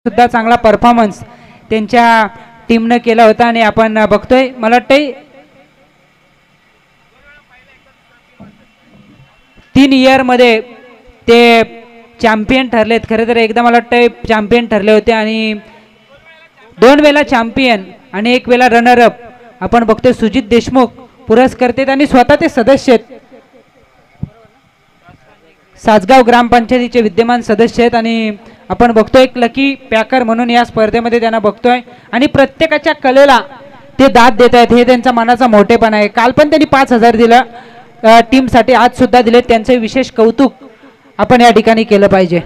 सुद्धा चांगला परफॉर्मन्स त्यांच्या टीमनं केला होता आणि आपण बघतोय मला वाटतंय 3 इयर मध्ये ते चॅम्पियन ठरलेत. खरं तर एकदा मला वाटतंय चॅम्पियन ठरले होते आणि 2 वेळा चॅम्पियन आणि 1 वेळा रनर अप. आपण बघतोय सुजित देशमुख पुरस्कर्ते आणि स्वतः ते सदस्य आहेत, सासगाव ग्रामपंचायतीचे विद्यमान सदस्य आहेत आणि आपण बघतोय एक लकी पॅकर म्हणून या स्पर्धेमध्ये त्यांना बघतोय आणि प्रत्येकाच्या कलेला ते दाद देत आहेत. हे त्यांचा मनाचा मोठेपणा आहे. काल पण त्यांनी 5000 दिलं टीमसाठी, आज सुद्धा दिले. त्यांचे विशेष कौतुक आपण या ठिकाणी केलं पाहिजे.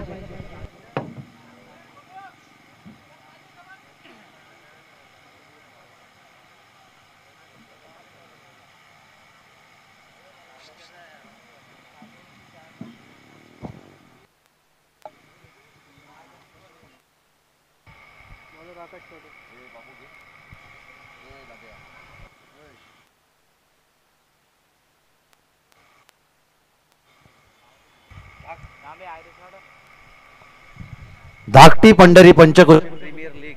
धाकटी पंढरी पंचक्रोशी premier league.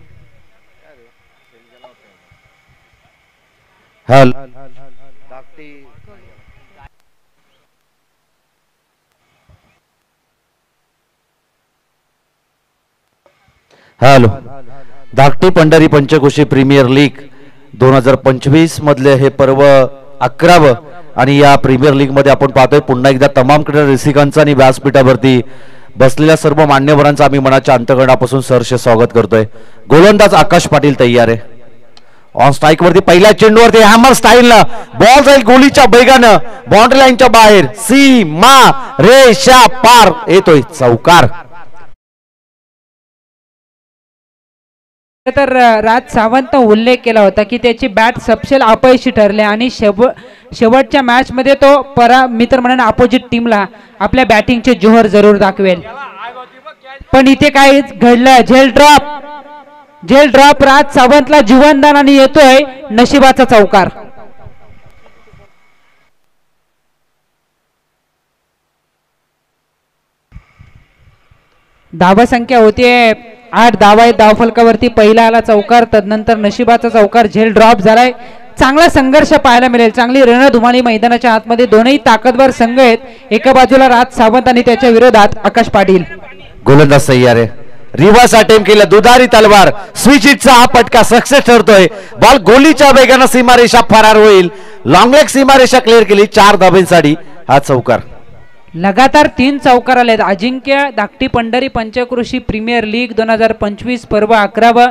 Hello Dhakti Pandhari पंचक्रोशी प्रीमियर लीग 2025 मधले हे पर्व 11व आणि या प्रीमियर लीग मध्ये आपण पाहतोय पुन्हा एकदा तमाम क्रीडा रसिकांचा आणि व्यासपीठावरती बसलेल्या सर्व मान्यवरांचा आम्ही मनाच्या अंतःकरणापासून सहर्ष स्वागत करतोय. गोलंदाज आकाश पाटील तयार आहे. ऑन स्ट्राइक वरती पहिल्या चेंडूवरती हॅमर स्टाईलनं बॉल जाईल गोलीच्या वेगानं बाउंड्री लाईनच्या बाहेर, सीमा रेषा पार, येतोय चौकार. तर राज सावंत उल्लेख केला होता की त्याची बॅट सपशेल अपयशी ठरले आणि शेवटच्या मॅच मध्ये तो मित्र म्हणून अपोजिट टीमला आपल्या बॅटिंगचे जोहर जरूर दाखवेल. पण इथे काय घडलं, झेल ड्रॉप राज सावंतला जीवनदान आणि येतोय नशिबाचा चौकार. धावा संख्या होतीये 8 धावा आहेत धावफलकावरती. पहिला आला चौकार, तदनंतर नशिबाचा चौकार. झेल ड्रॉप झालाय. चांगला संघर्ष पाहायला मिळेल, चांगली रणधुमाळी मैदानाच्या आतमध्ये. दोनही ताकदवर संघ आहेत. एका बाजूला राज सावंत आणि त्याच्या विरोधात आकाश पाटील. गोलंदाज तयार आहे. रिव्हर्स अटेम्प्ट केला, दुधारी तलवार स्विच हिटचा हा पटका सक्सेस ठरतोय. बॉल गोलीच्या वेगानं सीमारेषा फरार होईल. लॉंग लेग सीमारेषा क्लिअर केली. 4 धाब्यांसाठी हा चौकार. लगातार 3 चौकार आलेत. अजिंक्य धाकटी पंढरी पंचक्रोशी प्रीमियर लीग 2025 पर्व 11व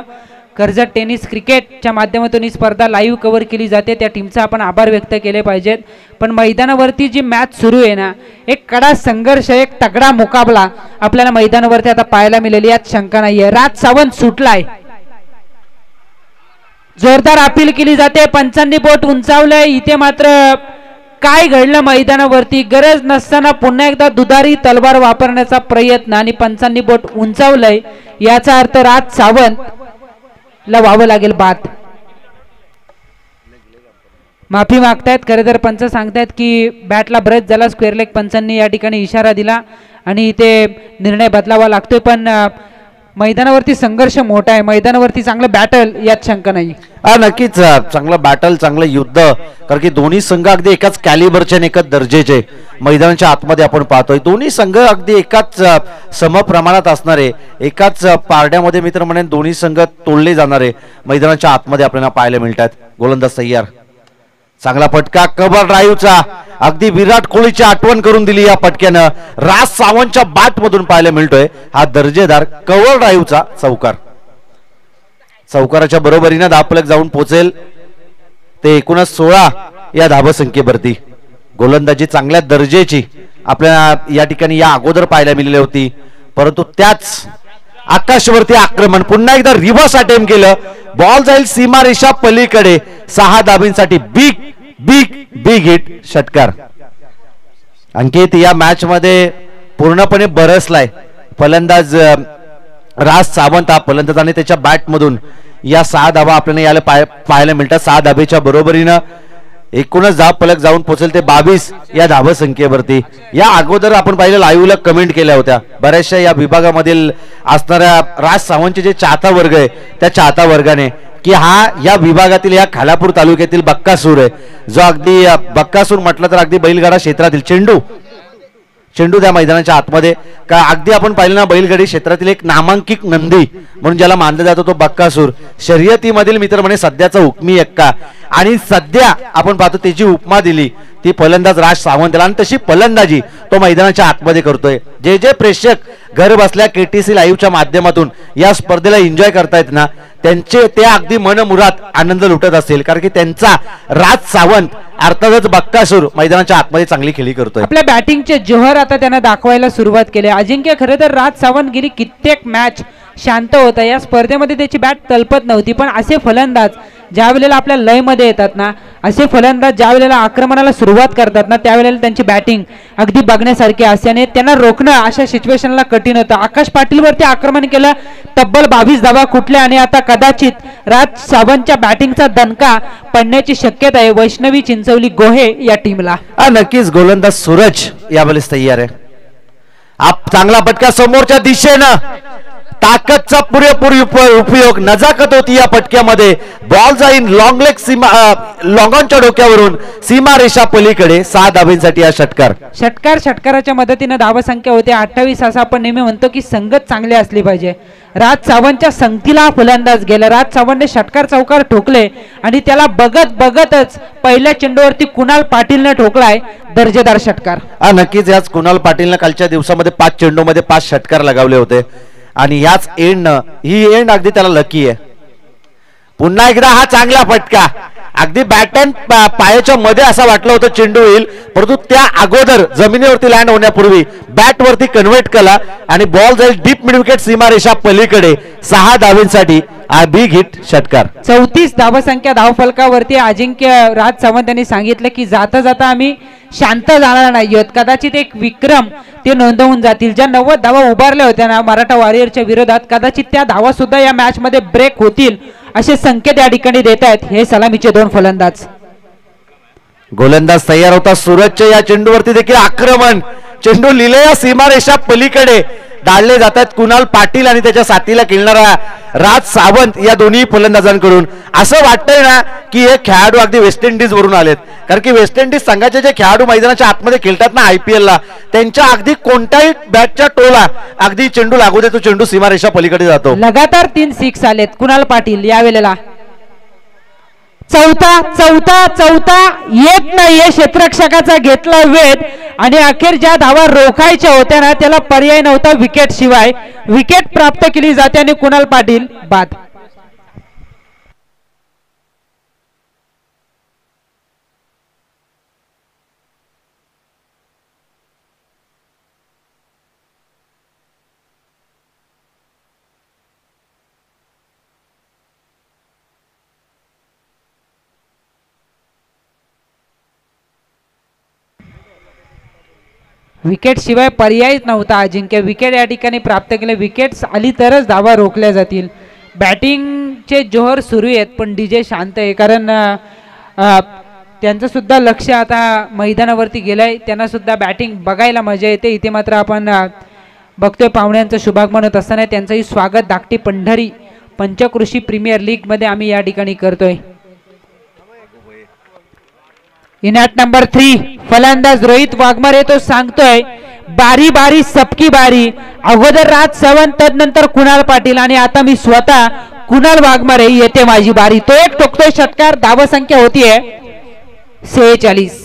कर्जत टेनिस क्रिकेटच्या माध्यमातून ही स्पर्धा लाईव्ह कव्हर केली जाते. त्या टीमचा आपण आभार व्यक्त केले पाहिजेत. पण मैदानावरती जी मॅच सुरू आहे ना, एक कडा संघर्ष, एक तगडा मुकाबला आपल्याला मैदानावरती आता पाहायला मिळेल, यात शंका नाहीये. राज सावंत सुटलाय, जोरदार अपील केली जाते. पंचांनी बोट उंचावलंय. इथे मात्र काय घडलं मैदानावरती, गरज नसताना पुन्हा एकदा दुधारी तलवार वापरण्याचा प्रयत्न आणि पंचांनी बोट उंचावलंय. याचा अर्थ राज सावंत ला व्हावं लागेल बाद. माफी मागतायत. खरं तर पंच सांगतायत की बॅटला ब्रश झाला, स्क्वेअर लेग. पंचांनी या ठिकाणी इशारा दिला आणि इथे निर्णय बदलावा लागतोय. पण मैदानावरती संघर्ष मोठा आहे, मैदानावरती चांगलं बॅटल, यात शंका नाही. नक्कीच चांगलं बॅटल, चांगलं युद्ध, कारण की दोन्ही संघ अगदी एकाच कॅलिबरचे आणि एकाच दर्जेचे मैदानाच्या आतमध्ये आपण पाहतोय. दोन्ही संघ अगदी एकाच समप्रमाणात असणारे, एकाच पारड्यामध्ये मित्र म्हणून दोन्ही संघ तोडले जाणारे मैदानाच्या आतमध्ये आपल्याला पाहायला मिळतात. गोलंदाज तयार, चांगला फटका कव्हर ड्राईव्हचा, अगदी विराट कोहलीची आठवण करून दिली या फटक्यानं. राज सावंतच्या बॅट मधून पाहायला मिळतोय हा दर्जेदार कव्हर ड्राईव्हचा चौकार. चौकाराच्या बरोबरीने धावफलक जाऊन पोहोचेल ते 19-16 या धावसंख्येवरती. गोलंदाजी चांगल्या दर्जेची आपल्याला या ठिकाणी या अगोदर पाहायला मिळाली होती, परंतु त्याच आकाशवरती आक्रमण. पुन्हा एकदा रिव्हर्स अटेम्प्ट केलं, बॉल जाईल सीमारेषा पलीकडे. 6 धाबींसाठी बिग बिग बिग हिट, षटकार. अंकित या मॅच मध्ये पूर्णपणे बरसलाय फलंदाज राज सावंत हा फलंदाज आणि त्याच्या बॅट मधून या 6 धावा आपल्याला याला पाहायला मिळतात. 6 धाबेच्या बरोबरीनं एकूणच धाव फलक जाऊन पोहोचेल ते 22 या धाव संख्येवरती। या अगोदर आपण पाहिलं लाईव्हला कमेंट केल्या होत्या बऱ्याचशा या विभागामधील असणाऱ्या राज सावंतचे जे चाहता वर्ग आहे त्या चाहता वर्गाने की हा या विभागातील या खालापूर तालुक्यातील बक्कासूर आहे जो अगदी बक्कासूर म्हटलं तर अगदी बैलगाडा क्षेत्रातील चेंडू त्या मैदानाच्या आतमध्ये का अगदी आपण पाहिलं ना बैलगाडी क्षेत्रातील एक नामांकित नंदी म्हणून ज्याला मानलं जातो तो बक्कासूर शर्यतीमधील मित्र म्हणे सध्याचा हुकमी एक्का आणि सध्या आपण पाहतो त्याची उपमा दिली ती फलंदाज राज सावंतला आणि तशी फलंदाजी तो मैदानाच्या आतमध्ये करतोय। जे जे प्रेक्षक घर बसल्या केटीसी लाईव्हच्या माध्यमातून या स्पर्धेला एन्जॉय करतायत ना त्यांचे ते अगदी मनमुराद आनंद लुटत असतील कारण की त्यांचा राज सावंत अर्थातच बक्कासूर मैदानाच्या आतमध्ये चांगली खेळी करतोय। आपल्या बॅटिंगचे जोहर आता त्यांना दाखवायला सुरुवात केली। अजिंक्य खरं तर राज सावंत गेली कित्येक मॅच शांत होता या स्पर्धेमध्ये त्याची बॅट तलपत नव्हती पण असे फलंदाज ज्या वेळेला आपल्या लय मध्ये येतात ना असे फलंदाज ज्या वेळेला आक्रमणाला सुरुवात करतात ना त्यावेळेला त्यांची बॅटिंग अगदी बघण्यासारखी असते आणि त्यांना रोखणं अशा सिच्युएशनला कठीण होतं। आकाश पाटील वरती आक्रमण केलं तब्बल 22 धावा कुठल्या आणि आता कदाचित राज सावंतच्या बॅटिंगचा दणका पडण्याची शक्यता आहे वैष्णवी चिंचवली गोहे या टीमला। नक्कीच गोलंदाज सूरज यावेळेस तयार आहे। आप चांगला पटका समोरच्या दिशेनं ताकदचा पुरेपूर उपयोग नजाकत होती या पटक्यामध्ये बॉल जाईन लॉंग लेग सीमा लॉंगॉनच्या डोक्यावरून सीमा रेषा पलीकडे 6 धावांसाठी हा षटकाराच्या मदतीने धावा संख्या होते 28। असं आपण नेहमी म्हणतो की संगत चांगली असली पाहिजे। राज सावंतच्या संगतीला फलंदाज गेला राज सावंतने षटकार चौकार ठोकले आणि त्याला बघतच पहिल्या चेंडूवरती कुणाल पाटीलने ठोकलाय दर्जेदार षटकार। नक्कीच याच कुणाल पाटीलने कालच्या दिवसामध्ये 5 चेंडूमध्ये 5 षटकार लगावले होते आणि याच ही एंड अगदी त्याला लकी आहे। पुन्हा एकदा हा चांगला फटका अगदी बॅट अँड पायाच्या मध्ये असा वाटलं होतं चेंडू येईल परंतु त्या अगोदर जमिनीवरती लँड होण्यापूर्वी बॅट वरती कन्व्हर्ट केला आणि बॉल जाईल डीप मिड विकेट सीमारेषा पलीकडे 6 धावांसाठी बिग हिट षटकार। 34 धावसंख्या धावफलकावरती अजिंक्य राज सावंत यांनी सांगितलं की जाता जाता आम्ही शांत जाणार नाही आहोत कदाचित एक विक्रम ते नोंदवून जातील। ज्या 90 धावा उभारल्या होत्या ना मराठा वॉरियरच्या विरोधात कदाचित त्या धावा सुद्धा या मॅच मध्ये ब्रेक होतील असे संकेत या ठिकाणी देत आहेत हे सलामीचे 2 फलंदाज। गोलंदाज तयार होता सूरजच्या या चेंडूवरती देखील आक्रमण चेंडू लिहिलेल्या सीमारेषा पलीकडे डाळले जातात कुणाल पाटील आणि त्याच्या साथीला खेळणारा राज सावंत या दोन्ही फलंदाजांकडून। असं वाटतंय ना की हे खेळाडू अगदी वेस्ट इंडिज वरून आलेत कारण की वेस्ट इंडिज संघाचे जे खेळाडू मैदानाच्या आतमध्ये खेळतात ना IPL ला त्यांच्या अगदी कोणत्याही बॅटच्या टोला अगदी चेंडू लागू दे तो चेंडू सीमारेषा पलीकडे जातो। लगातार 3 6 आलेत कुणाल पाटील यावेळेला चौथा येत नाहीये क्षेत्ररक्षकाचा घेतला वेध आणि अखेर ज्या धावा रोखायच्या होत्या ना त्याला पर्याय नव्हता विकेट शिवाय विकेट प्राप्त केली जाते आणि कुणाल पाटील बाद। विकेट शिवाय पर्यायच नव्हता अजिंक्य विकेट या ठिकाणी प्राप्त केले विकेट्स आली तरच धावा रोखल्या जातील। बॅटिंगचे जोहर सुरू आहेत पण डीजे शांत आहे कारण त्यांचं सुद्धा लक्ष आता मैदानावरती गेलंय त्यांना सुद्धा बॅटिंग बघायला मजा येते। इथे मात्र आपण बघतोय पाहुण्यांचं शुभागमन होत असताना त्यांचंही स्वागत धाकटी पंढरी पंचकृषी प्रीमियर लीग मध्ये आम्ही या ठिकाणी करतोय। इनॅट नंबर 3 फलंदाज रोहित वाघमारे तो सांगतोय बारी बारी सबकी बारी अगोदर राज सावंत तदनंतर कुणाल पाटील आणि आता मी स्वतः कुणाल वाघमारे येते माझी बारी। तो एक टोकतोय षटकार धावसंख्या होतीये 46।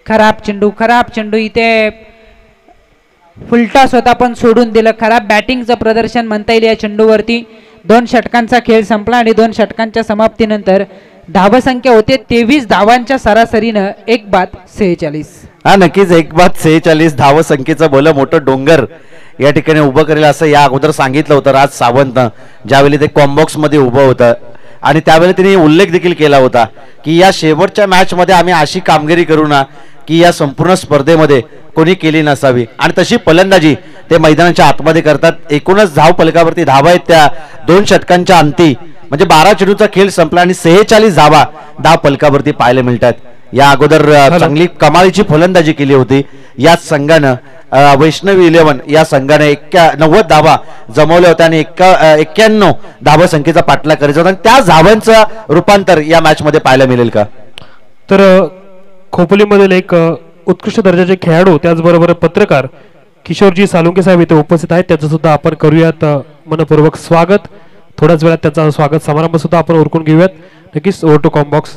खराब चेंडू इथे फुलटॉस होता पण सोडून दिलं। खराब बॅटिंगचं प्रदर्शन म्हणता येईल या चेंडूवरती। 2 षटकांचा खेळ संपला आणि 2 षटकांच्या समाप्तीनंतर धावसंख्या होते 23 धावांच्या सरासरीनं 1 बाद 46। नक्कीच 1 बाद 46 धावसंख्येचं भलं मोठं डोंगर या ठिकाणी उभं करेल असं या अगोदर सांगितलं होतं राज सावंत ज्यावेळी ते कॉम्बॉक्स मध्ये उभं होतं आणि त्यावेळी त्यांनी उल्लेख देखील केला होता की या शेवटच्या मॅचमध्ये आम्ही अशी कामगिरी करू ना की या संपूर्ण स्पर्धेमध्ये कोणी केली नसावी, आणि तशी फलंदाजी ते मैदानाच्या आतमध्ये करतात. एकूणच धाव फलकावरती धावा आहेत त्या 2 षटकांच्या अंती, म्हणजे 12 चेंडूचा खेळ संपला आणि 46 धावा धाव फलकावरती पाहायला मिळतात. या अगोदर चांगली कमालीची फलंदाजी केली होती याच संघानं. वैष्णवी 11 या संघाने 90 धावा जमवल्या होत्या आणि 91 धावा संख्येचा पाठलाग करायचा होता, आणि त्या धावांचं रूपांतर या मॅच मध्ये पाहायला मिळेल का? तर खोपोलीमधील एक उत्कृष्ट दर्जाचे खेळाडू त्याचबरोबर पत्रकार किशोरजी सालुंके साहेब इथे उपस्थित आहेत. त्याचं सुद्धा आपण करूयात मनपूर्वक स्वागत. थोड्याच वेळात त्याचा स्वागत समारंभ सुद्धा आपण उरकून घेऊयात. नक्कीच ओव्हर टू कॉम्बॉक्स.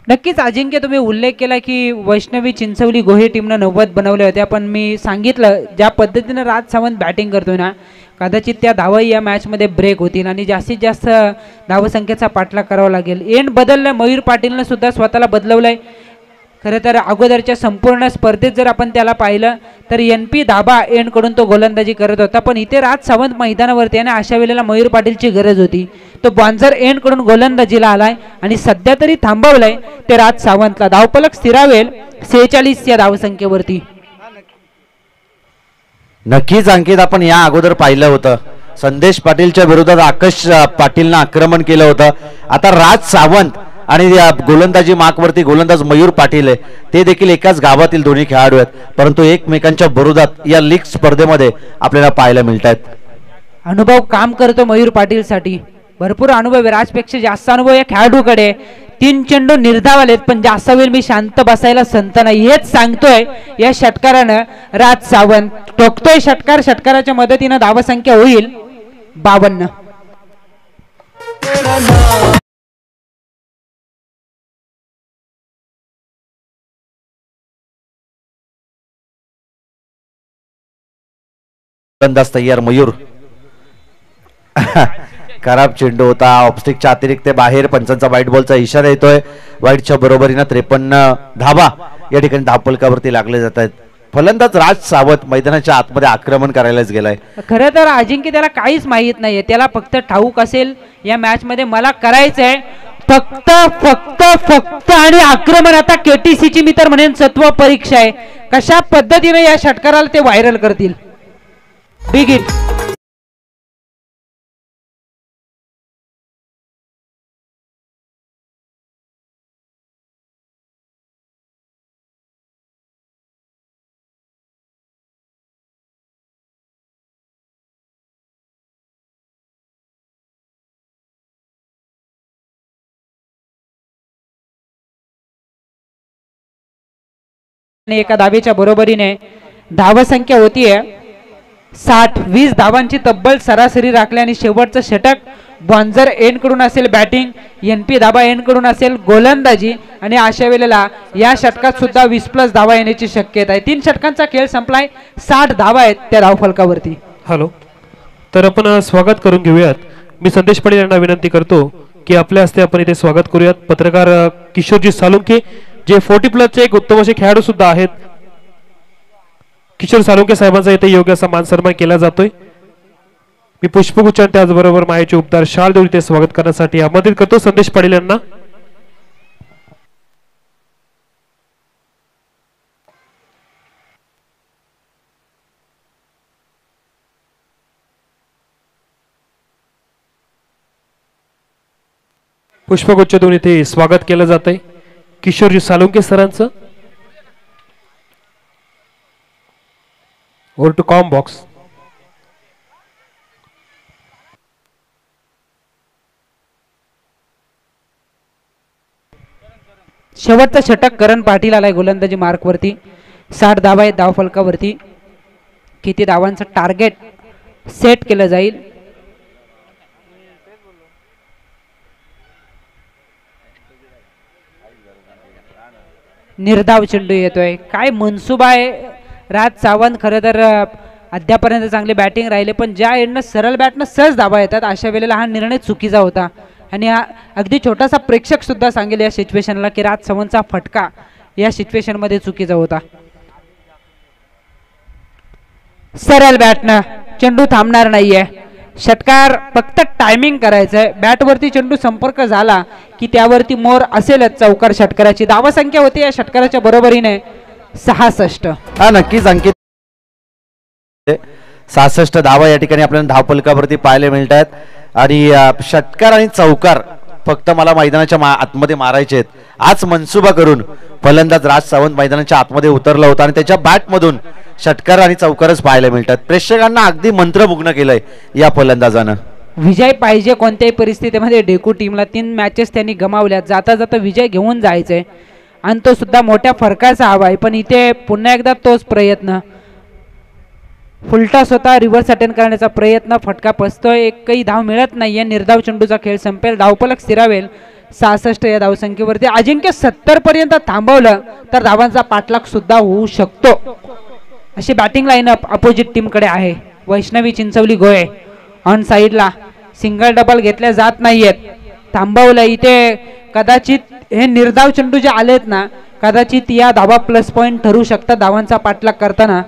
नक्कीच अजिंक्य, तुम्ही उल्लेख केला की वैष्णवी चिंचवली गोहे टीमनं 90 बनवल्या होत्या, पण मी सांगितलं ज्या पद्धतीनं राज सावंत बॅटिंग करतोय ना, कदाचित त्या धावाही या मॅचमध्ये ब्रेक होतील आणि जास्तीत जास्त धावसंख्येचा पाठलाग करावा लागेल. एंड बदललं, मयूर पाटीलनं सुद्धा स्वतःला बदलवलंय. खरं तर अगोदरच्या संपूर्ण स्पर्धेत जर आपण त्याला पाहिलं तर NP दाबा एंडकडून तो गोलंदाजी करत होता, पण इथे राज सावंत मैदानावरती आणि अशा वेळेला मयूर पाटीलची गरज होती. तो बॉन्झर एंडकडून गोलंदाजीला आलाय आणि सध्या तरी थांबवलंय ते राज सावंतला. धावफलक स्थिरावेल 46 या धावसंख्येवरती. नक्कीच अंकित, आपण या अगोदर पाहिलं होतं संदेश पाटीलच्या विरोधात आकाश पाटीलनं आक्रमण केलं होतं. आता राज सावंत आणि गोलंदाजी मार्कवरती गोलंदाज मयूर पाटील आहे, ते देखील एकाच गावातील दोन्ही खेळाडू आहेत, परंतु एकमेकांच्या विरोधात या लीग स्पर्धेमध्ये आपल्याला पाहायला मिळत आहेत. अनुभव काम करतो मयूर पाटीलसाठी, भरपूर अनुभव आहे. राजपेक्षा जास्त अनुभव या खेळाडूकडे. 3 चेंडू निर्धाव आलेत, पण जास्त वेळ मी शांत बसायला संत नाही, हेच सांगतोय या षटकारानं. राज सावंत टोकतोय षटकार, षटकाराच्या मदतीनं धावसंख्या होईल 52. गोलंदाज तयार मयूर. खराब चेंडू होता, ऑफस्टिकच्या अतिरिक्त बाहेर. पंचांचा व्हाईट बॉलचा इशारा येतोय. व्हाईटच्या बरोबरीनं 53 धावा या ठिकाणी धावफलकावरती लागले जात आहेत. फलंदाज राज सावंत मैदानाच्या आतमध्ये आक्रमण करायलाच गेलाय. खरं तर अजिंक्य त्याला काहीच माहित नाहीये, त्याला फक्त ठाऊक असेल या मॅच मध्ये मला करायचंय फक्त फक्त फक्त आणि आक्रमण. आता KTCची मी तर म्हणेन सत्व परीक्षा आहे, कशा पद्धतीने या षटकाराला ते व्हायरल करतील. Big hit. एका धावेच्या बरोबरीने धावसंख्या होतीये 60. 20 धावांची तब्बल सरासरी राखली आणि शेवटचं षटक बॉन्झर एंड कडून असेल बॅटिंग, NP दाबा एंड कडून असेल गोलंदाजी, आणि अशा वेळेला या षटकात सुद्धा 20+ धावा येण्याची शक्यता आहे. 3 षटकांचा खेळ संपलाय, 60 धावा आहेत त्या धावफलकावरती. हॅलो, तर आपण स्वागत करून घेऊयात. मी संदेश पाटील यांना विनंती करतो की आपल्या हस्ते आपण इथे स्वागत करूयात पत्रकार किशोरजी सालुंके, जे 40+ एक उत्तम असे खेळाडू सुद्धा आहेत. किशोर सालुंके साहेबांचा इथे योग्य असा मान सन्मान केला जातोय. मी पुष्पगुच्छ त्याचबरोबर मायेचे उपदार शाल देऊन इथे स्वागत करण्यासाठी आमंत्रित करतो संदेश पाटील यांना. पुष्पगुच्छ देऊन इथे स्वागत केलं जात आहे किशोरजी सालुंके सरांचं. Over to comm box. शेवटचं षटक करण पाटील आलाय गोलंदाजी मार्कवरती. 60 धावा आहेत धावफलकावरती. किती धावांचं टार्गेट सेट केलं जाईल? निर्धाव चेंडू येतोय. काय मनसुबा आहे राज सावंत. खरं तर अद्यापर्यंत चांगली बॅटिंग राहिले, पण ज्या एंडनं सरळ बॅटनं सहज धावा येतात अशा वेळेला हा निर्णय चुकीचा होता. आणि हा अगदी छोटासा प्रेक्षक सुद्धा सांगेल या सिच्युएशनला की राज सावंतचा फटका या सिच्युएशन मध्ये चुकीचा होता. सरळ बॅटनं चेंडू थांबणार नाहीये. षटकार फक्त टायमिंग करायचंय, बॅटवरती चेंडू संपर्क झाला की त्यावरती मोर असेलच चौकार षटकाराची. धावसंख्या होती या षटकाराच्या बरोबरीने 66. हा नक्कीच अंकित 66 धावा या ठिकाणी आपल्याला धावफलकावरती पाहायला मिळत आहेत. आणि षटकार आणि चौकार फक्त मला मैदानाच्या आतमध्ये मारायचे आहेत. आज मनसुबा करून फलंदाज राज सावंत मैदानाच्या आतमध्ये उतरला होता आणि त्याच्या बॅटमधून षटकार आणि चौकारच पाहायला मिळतात. प्रेक्षकांना अगदी मंत्रमुग्ध केलंय या फलंदाजानं. विजय पाहिजे कोणत्याही परिस्थितीमध्ये. डेकू टीमला 3 मॅचेस त्यांनी गमावल्यात. जाता जाता विजय घेऊन जायचंय आणि तो सुद्धा मोठ्या फरकाचा हवा आहे. पण इथे पुन्हा एकदा तोच प्रयत्न, फुलटॉस होता, रिव्हर्स अटेंड करण्याचा प्रयत्न, फटका पसतोय, एकही धाव मिळत नाहीये. निर्धाव चेंडूचा खेळ संपेल, धावफलक स्थिरावेल 66 या धावसंख्येवरती. अजिंक्य 70 पर्यंत थांबवलं तर धावांचा पाठलाग सुद्धा होऊ शकतो. अशी बॅटिंग लाईनअप अपोजिट टीमकडे आहे. वैष्णवी चिंचवली गोळे ऑन साईडला, सिंगल डबल घेतल्या जात नाहीयेत, थांबवलं. इथे कदाचित हे निर्धाव चेंडू जे आलेत ना, कदाचित या धावा प्लस पॉईंट ठरू शकतात धावांचा पाठलाग करताना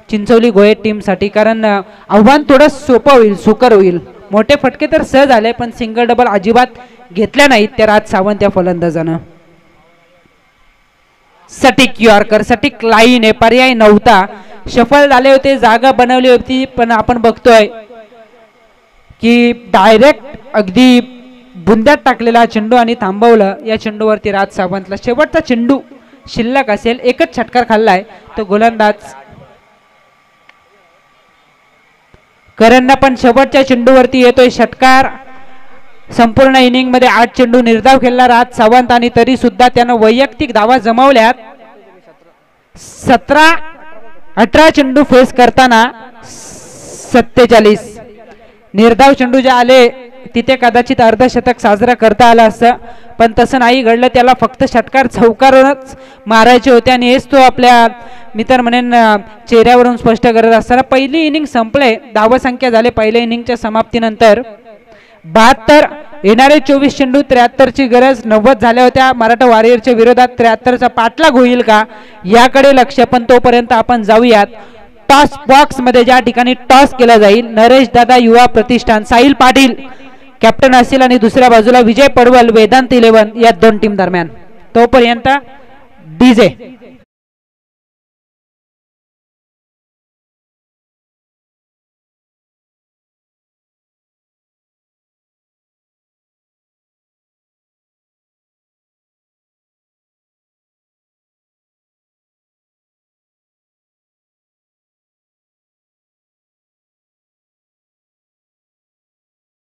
चिंचवली गोळे टीमसाठी. कारण आव्हान थोडं सोपं होईल, सुकर होईल. मोठे फटके तर सहज आले पण सिंगल डबल अजिबात घेतल्या नाहीत त्या राज सावंत या फलंदाजानं. सटीक यॉर्कर, सटीक लाईन आहे, पर्याय नव्हता. सफल झाले होते, जागा बनवली होती, पण आपण बघतोय की डायरेक्ट अगदी बुंद्यात टाकलेला चेंडू आणि थांबवलं. या चेंडूवरती राज सावंतला शेवटचा चेंडू शिल्लक असेल, एकच षटकार खाल्लाय तो गोलंदाज करणनं, पण शेवटच्या चेंडूवरती येतोय षटकार. संपूर्ण इनिंग मध्ये 8 चेंडू निर्धाव खेळला राज सावंत आणि तरी सुद्धा त्यानं वैयक्तिक धावा जमावल्यात. 17-18 चेंडू फेस करताना 47 निर्धाव चेंडू जे आले तिथे कदाचित अर्धशतक साजरा करता आलं असतं, पण तसं नाही घडलं. त्याला फक्त षटकार चौकारूनच मारायचे होते आणि हेच तो आपल्या मी तर म्हणेन चेहऱ्यावरून स्पष्ट करत असताना. पहिली इनिंग संपले, धावसंख्या झाले पहिल्या इनिंगच्या समाप्तीनंतर 72. येणारे 24 चेंडू 73 ची गरज, 90 झाल्या होत्या मराठा वॉरियरच्या विरोधात. 73चा पाठलाग होईल का याकडे लक्ष, पण तोपर्यंत आपण जाऊयात टॉस बॉक्स मध्ये ज्या ठिकाणी टॉस केला जाईल. नरेश दादा युवा प्रतिष्ठान, साहिल पाटील कॅप्टन असेल आणि दुसऱ्या बाजूला विजय पडवल वेदांत 11 या 2 टीम दरम्यान. तोपर्यंत डीजे